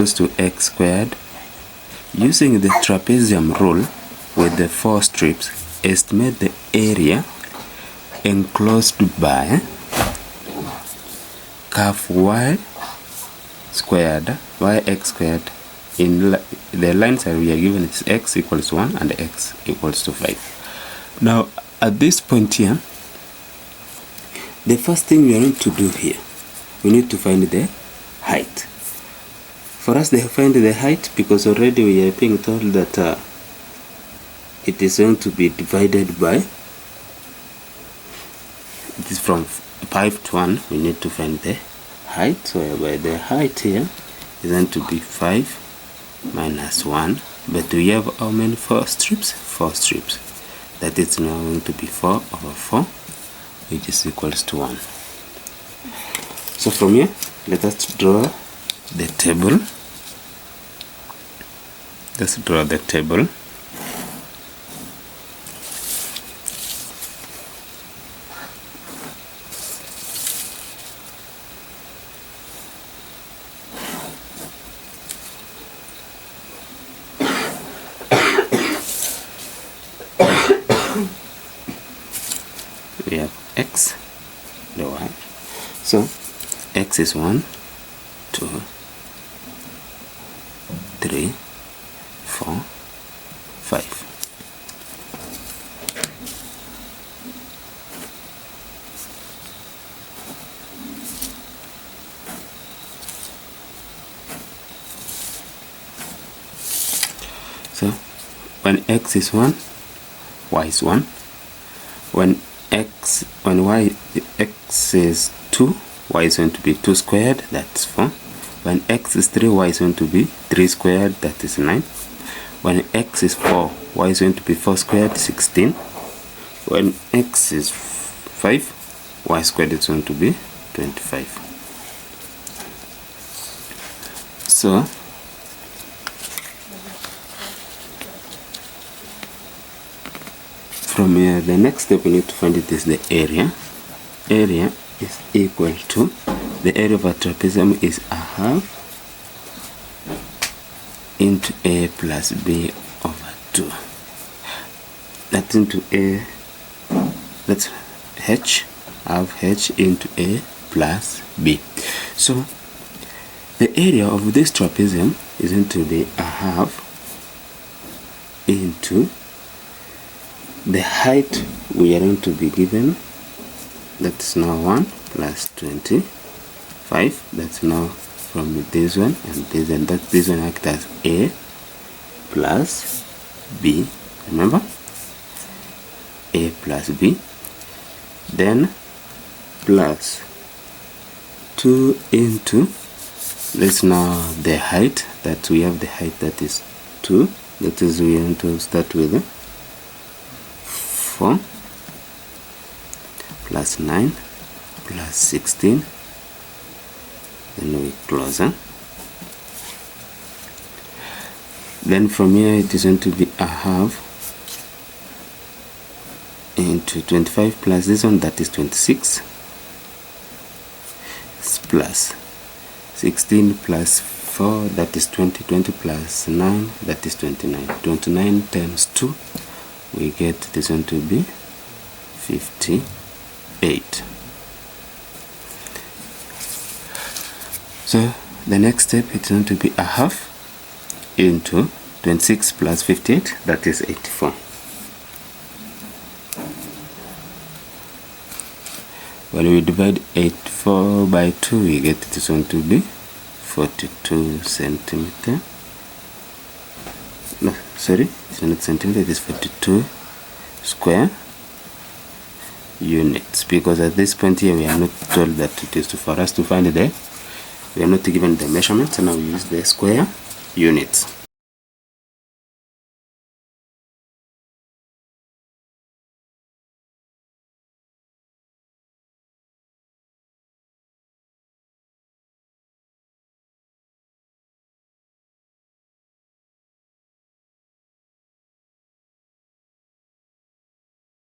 equals to x squared. Using the trapezium rule with the 4 strips, estimate the area enclosed by curve y squared, yx squared. In the lines that we are given is x equals 1 and x equals to 5. Now at this point here, the first thing we are going to do here, we need to find the height. For us to find the height, because already we are being told that it is going to be divided by, it is from 5 to 1, we need to find the height. So by the height here is going to be 5 minus 1, but we have how many? 4 strips? 4 strips. That is now going to be 4 over 4, which is equals to 1. So from here, let us draw the table. Let's draw the table. We have x, the y. So x is 1, 2, 3, 4, 5. So when x is 1, y is 1. When x is 2, y is going to be 2 squared, that's 4. When x is 3, y is going to be 3 squared, that is 9. When x is 4, y is going to be 4 squared, 16. When x is 5, y squared is going to be 25. So from here, the next step we need to find it is the area. Area is equal to, the area of a trapezium is a half into a plus b over 2. That's into a, that's h, half h into a plus b. So the area of this trapezium is going to be a half into the height we are going to be given, that's now 1 plus 25. That's now from this one and this, and that this one acts as a plus b. Remember, a plus b, then plus 2 into, that's now the height that we have, the height that is 2. That is, we are going to start with 4 plus 9 plus 16, then we close. Then from here it is going to be a half into 25 plus this one, that is 26, plus 16 plus 4, that is 20, 20 plus 9, that is 29. 29 times 2, we get it is going to be 58. So the next step, it's going to be a half into 26 plus 58, that is 84. When we divide 84 by 2, we get it is going to be 42 centimeter. No, sorry, it's not centimeter, it is 42 square units, because at this point here we are not told that it is for us to find the, we are not given the measurements, so now we use the square units.